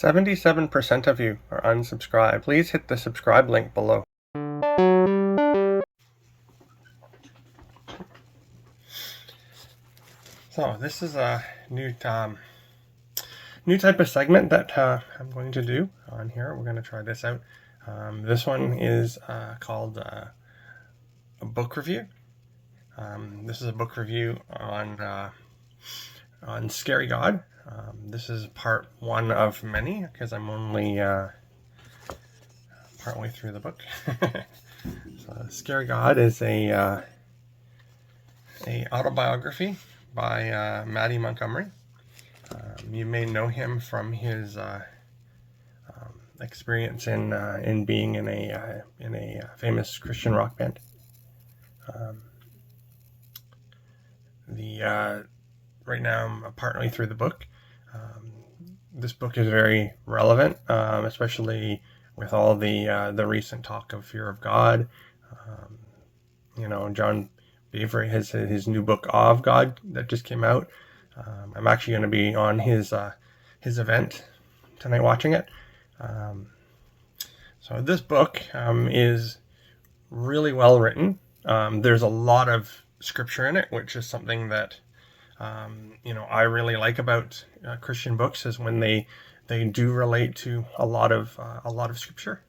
77% of you are unsubscribed. Please hit the subscribe link below. So this is a new type of segment that I'm going to do on here. We're going to try this out. This one is called a book review. This is a book review on Scary God. This is part one of many because I'm only partway through the book. So, Scary God is a autobiography by Mattie Montgomery. You may know him from his experience in being in a famous Christian rock band. Right now I'm partly through the book. This book is very relevant, especially with all the recent talk of fear of God. John Beaver has his new book Of God that just came out. I'm actually going to be on his event tonight watching it. So this book is really well written. There's a lot of scripture in it, which is something that I really like about Christian books, is when they do relate to a lot of scripture.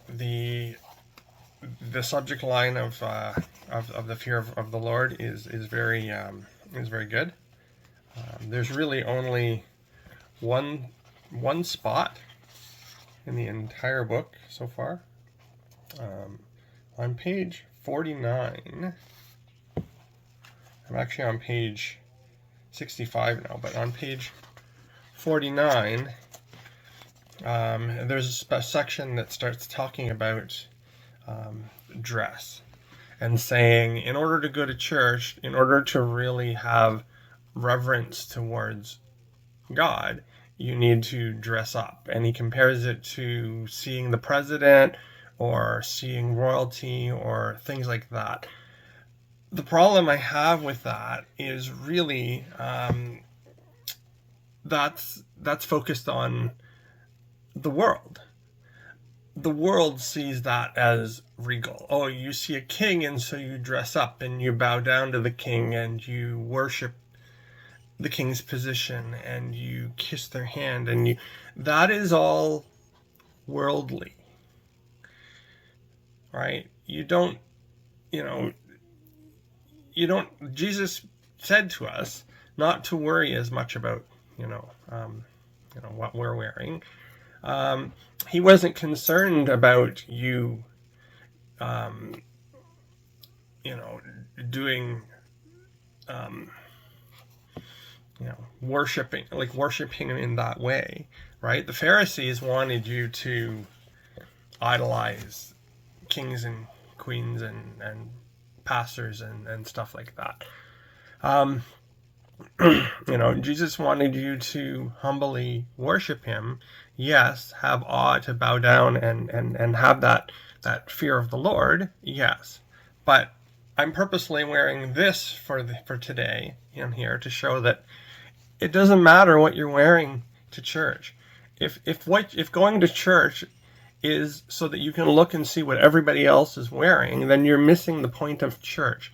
The subject line of the fear of the Lord is very good. There's really only one spot in the entire book so far. On page 49, I'm actually on page 65 now, but on page 49, there's a section that starts talking about dress and saying, in order to go to church, in order to really have reverence towards God, you need to dress up. And he compares it to seeing the president or seeing royalty or things like that. The problem I have with that is really that's focused on the world. The world sees that as regal. Oh, you see a king, and so you dress up and you bow down to the king and you worship the king's position and you kiss their hand, and that is all worldly, right? Jesus said to us not to worry as much about what we're wearing. He wasn't concerned about you doing worshiping him in that way, right? The Pharisees wanted you to idolize kings and queens and pastors and stuff like that. Jesus wanted you to humbly worship him. Yes, have awe, to bow down and have that fear of the Lord. Yes, but I'm purposely wearing this for today in here to show that it doesn't matter what you're wearing to church. If going to church is so that you can look and see what everybody else is wearing, then you're missing the point of church.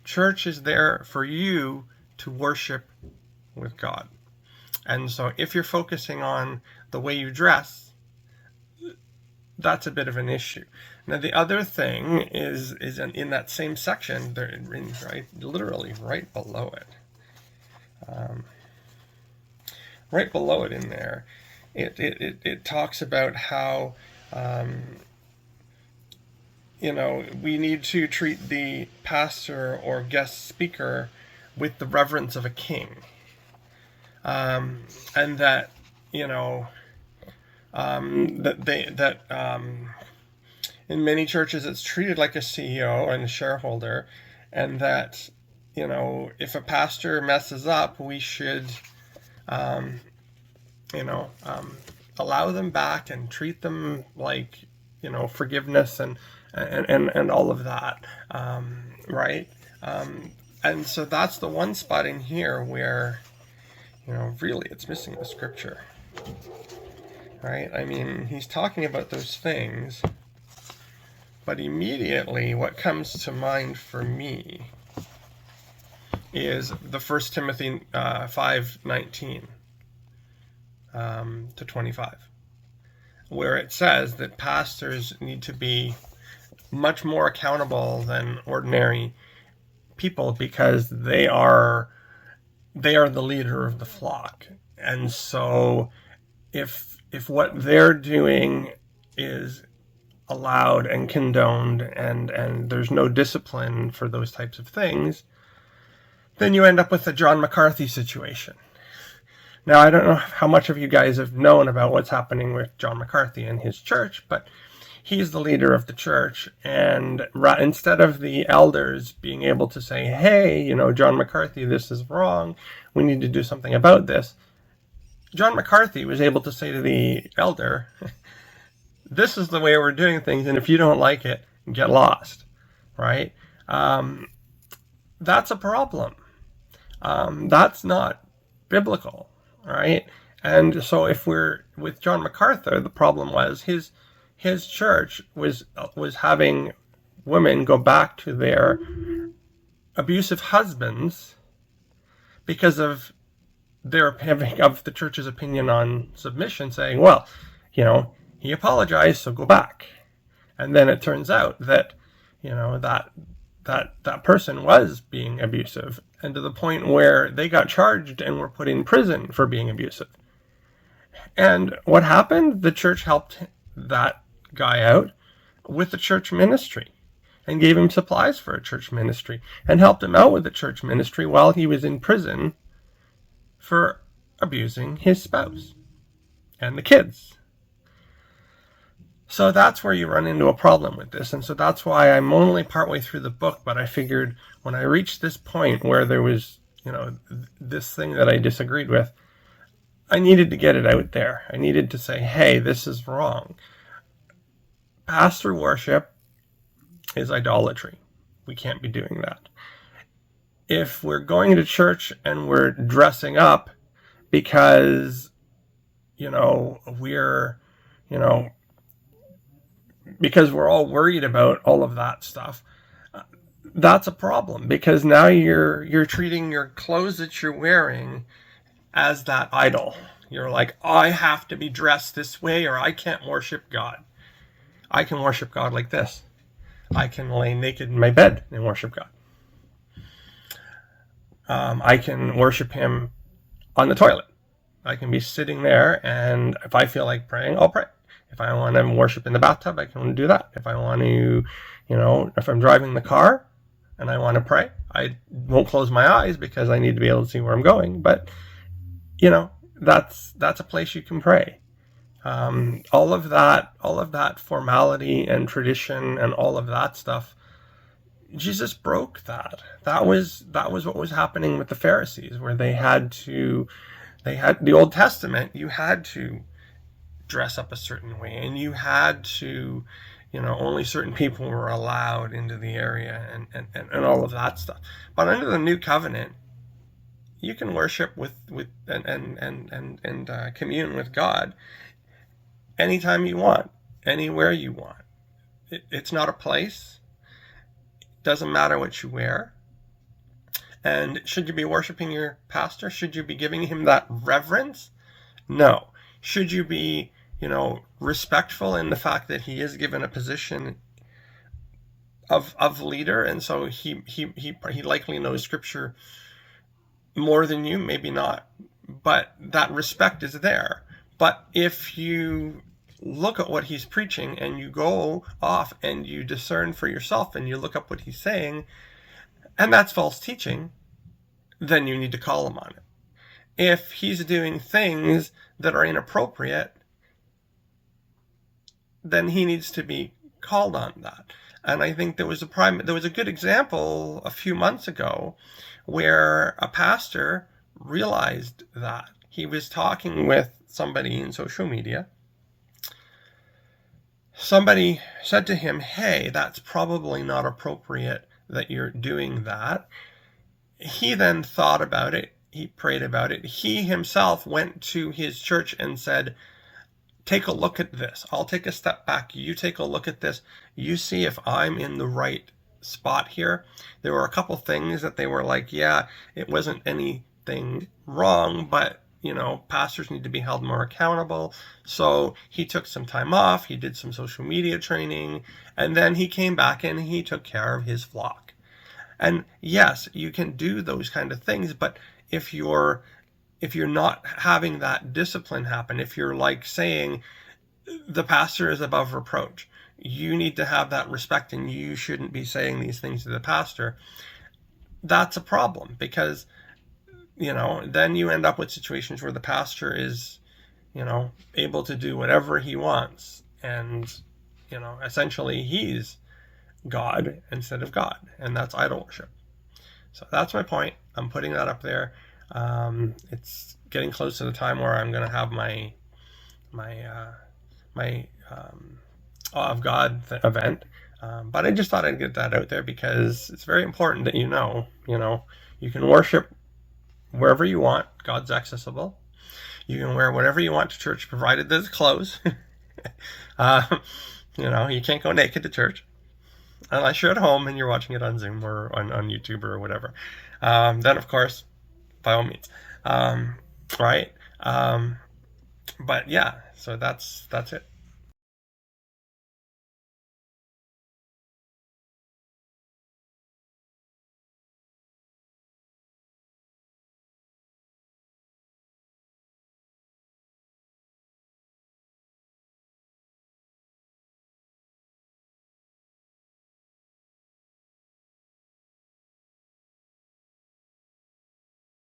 Church is there for you to worship with God. And so if you're focusing on the way you dress, that's a bit of an issue. Now the other thing is in that same section, literally right below it. Right below it in there, it talks about how we need to treat the pastor or guest speaker with the reverence of a king, and that in many churches it's treated like a CEO and a shareholder, and that if a pastor messes up, we should allow them back and treat them like forgiveness and all of that, right? And so that's the one spot in here where really it's missing the scripture, right? I mean, he's talking about those things, but immediately what comes to mind for me is the 1 Timothy 5:19 to 25, where it says that pastors need to be much more accountable than ordinary people because they are the leader of the flock. And so if what they're doing is allowed and condoned and there's no discipline for those types of things, then you end up with the John McCarthy situation. Now, I don't know how much of you guys have known about what's happening with John McCarthy and his church, but he's the leader of the church, and instead of the elders being able to say, hey, John McCarthy, this is wrong, we need to do something about this, John McCarthy was able to say to the elder, this is the way we're doing things, and if you don't like it, get lost, right? That's a problem. That's not biblical, right? And so if we're with John MacArthur, the problem was his church was having women go back to their abusive husbands because of the church's opinion on submission, saying, well, he apologized, so go back. And then it turns out that that person was being abusive, and to the point where they got charged and were put in prison for being abusive. And what happened? The church helped that guy out with the church ministry and gave him supplies for a church ministry and helped him out with the church ministry while he was in prison for abusing his spouse and the kids. So that's where you run into a problem with this. And so that's why I'm only partway through the book, but I figured when I reached this point where there was, this thing that I disagreed with, I needed to get it out there. I needed to say, hey, this is wrong. Pastor worship is idolatry. We can't be doing that. If we're going to church and we're dressing up because, because we're all worried about all of that stuff, that's a problem, because now you're treating your clothes that you're wearing as that idol. You're like, I have to be dressed this way or I can't worship God. I can worship God like this. I can lay naked in my bed and worship God. I can worship him on the toilet. I can be sitting there, and if I feel like praying, I'll pray. If I want to worship in the bathtub, I can do that. If I want to, if I'm driving the car and I want to pray, I won't close my eyes because I need to be able to see where I'm going. But, that's a place you can pray. All of that formality and tradition and all of that stuff, Jesus broke that. That was what was happening with the Pharisees, where they had the Old Testament, you had to dress up a certain way, and you had to, only certain people were allowed into the area and all of that stuff. But under the new covenant, you can worship with and commune with God anytime you want, anywhere you want. It's not a place. It doesn't matter what you wear. And should you be worshiping your pastor? Should you be giving him that reverence? No. Should you be, respectful in the fact that he is given a position of leader, and so he likely knows scripture more than you, maybe not, but that respect is there. But if you look at what he's preaching and you go off and you discern for yourself and you look up what he's saying, and that's false teaching, then you need to call him on it. If he's doing things that are inappropriate, then he needs to be called on that. And I think there was a good example a few months ago where a pastor realized that. He was talking with somebody in social media. Somebody said to him, hey, that's probably not appropriate that you're doing that. He then thought about it. he prayed about it. He himself went to his church and said, take a look at this. I'll take a step back. You take a look at this. You see if I'm in the right spot here. There were a couple things that they were like, yeah, it wasn't anything wrong, but pastors need to be held more accountable. So he took some time off. He did some social media training, and then he came back and he took care of his flock. And yes, you can do those kind of things, but if you're not having that discipline happen, if you're like saying the pastor is above reproach, you need to have that respect and you shouldn't be saying these things to the pastor, that's a problem, because then you end up with situations where the pastor is able to do whatever he wants, and essentially he's God instead of God, and that's idol worship. So that's my point. I'm putting that up there. It's getting close to the time where I'm going to have my Awe of God event, but I just thought I'd get that out there because it's very important that you can worship wherever you want. God's accessible. You can wear whatever you want to church, provided there's clothes. You can't go naked to church unless you're at home and you're watching it on Zoom or on YouTube or whatever. Then, of course, by all means. Right? But yeah, so that's it.